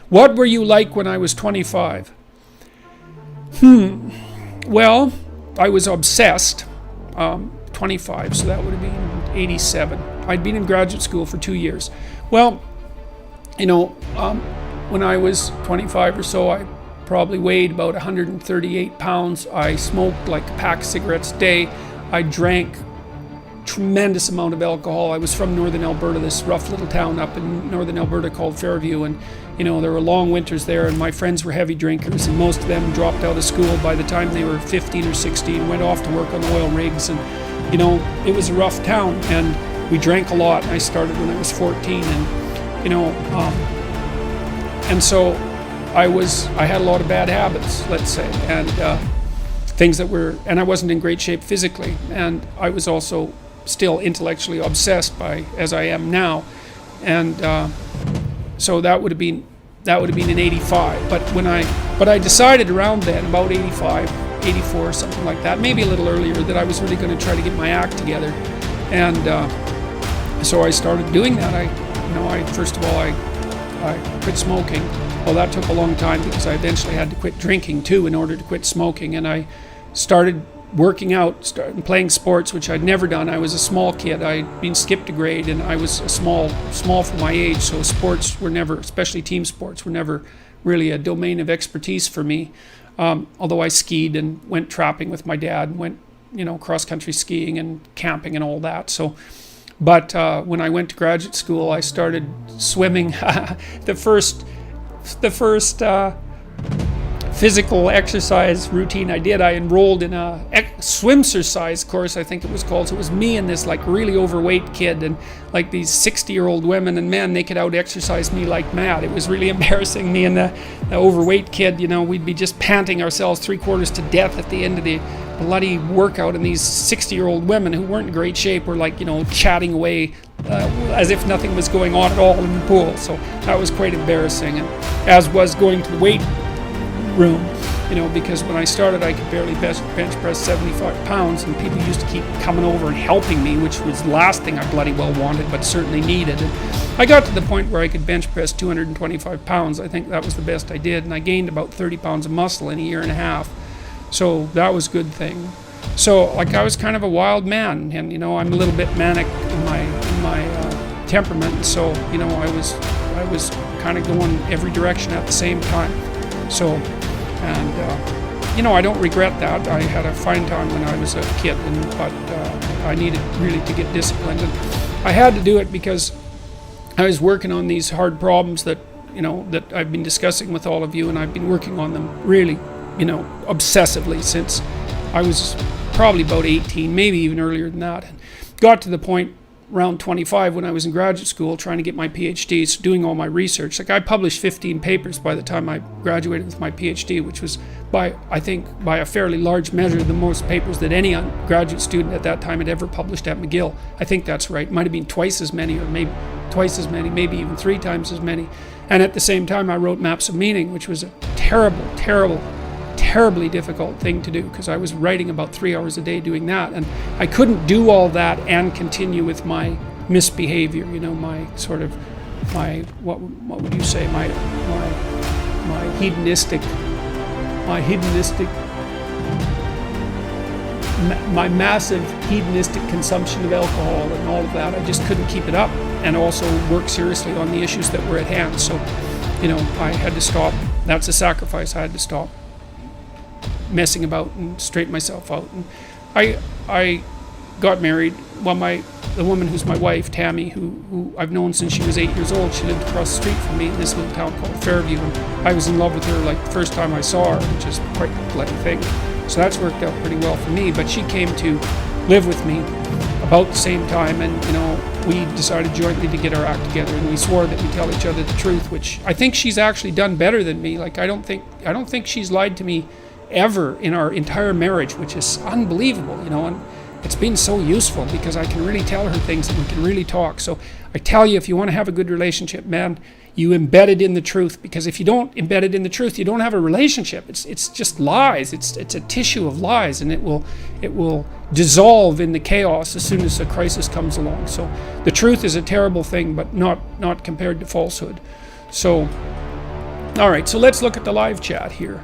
What were you like when I was 25? Well, I was obsessed. 25, so that would have been 87. I'd been in graduate school for 2 years. Well, when I was 25 or so, I probably weighed about 138 pounds. I smoked like a pack of cigarettes a day. I drank tremendous amount of alcohol. I was from northern Alberta, this rough little town up in northern Alberta called Fairview, and there were long winters there, and my friends were heavy drinkers, and most of them dropped out of school by the time they were 15 or 16, went off to work on oil rigs, and it was a rough town, and we drank a lot. I started when I was 14, and so I had a lot of bad habits, let's say, and and I wasn't in great shape physically, and I was also still intellectually obsessed as I am now, and so that would have been in 85. But I decided around then, about 85, 84, something like that, maybe a little earlier, that I was really going to try to get my act together, and so I started doing that. First of all, I quit smoking. Well, that took a long time because I eventually had to quit drinking too in order to quit smoking, and I started working out, started playing sports, which I'd never done. I was a small kid. I'd been skipped a grade, and I was small for my age, so sports were never, especially team sports, were never really a domain of expertise for me. Although I skied and went trapping with my dad, and went, cross-country skiing and camping and all that. But when I went to graduate school, I started swimming. The first physical exercise routine I did, I enrolled in a swimsercise course, I think it was called. So it was me and this like really overweight kid, and like these 60-year-old women and men, they could out-exercise me like mad. It was really embarrassing. Me and the overweight kid, we'd be just panting ourselves 3/4 to death at the end of the bloody workout, and these 60-year-old women who weren't in great shape were like, chatting away as if nothing was going on at all in the pool. So that was quite embarrassing, and as was going to the weight room, because when I started I could barely bench press 75 pounds, and people used to keep coming over and helping me, which was the last thing I bloody well wanted, but certainly needed. And I got to the point where I could bench press 225 pounds. I think that was the best I did, and I gained about 30 pounds of muscle in a year and a half. So that was a good thing. So I was kind of a wild man, and I'm a little bit manic in my temperament. So I was kind of going every direction at the same time. So, and I don't regret that. I had a fine time when I was a kid, but I needed really to get disciplined, and I had to do it because I was working on these hard problems that I've been discussing with all of you, and I've been working on them really, obsessively since I was probably about 18, maybe even earlier than that. And got to the point around 25 when I was in graduate school trying to get my PhD, so doing all my research. Like I published 15 papers by the time I graduated with my PhD, which was by a fairly large measure the most papers that any graduate student at that time had ever published at McGill. I think that's right. Might have been twice as many, or maybe twice as many, maybe even 3 times as many. And at the same time I wrote Maps of Meaning, which was a terribly difficult thing to do, because I was writing about 3 hours a day doing that, and I couldn't do all that and continue with my misbehavior, my sort of, what would you say, my massive hedonistic consumption of alcohol and all of that. I just couldn't keep it up, and also work seriously on the issues that were at hand. So, I had to stop. That's a sacrifice. I had to stop messing about and straighten myself out. And I got married. Well, the woman who's my wife, Tammy, who I've known since she was 8 years old, she lived across the street from me in this little town called Fairview, and I was in love with her like the first time I saw her, which is quite a bloody thing. So that's worked out pretty well for me. But she came to live with me about the same time, and we decided jointly to get our act together, and we swore that we tell each other the truth, which I think she's actually done better than me. Like I don't think she's lied to me ever in our entire marriage, which is unbelievable, and it's been so useful because I can really tell her things and we can really talk. So I tell you, if you want to have a good relationship, man, you embed it in the truth, because if you don't embed it in the truth, you don't have a relationship. It's just lies. It's a tissue of lies, and it will dissolve in the chaos as soon as a crisis comes along. So the truth is a terrible thing, but not compared to falsehood. So All right, so let's look at the live chat here.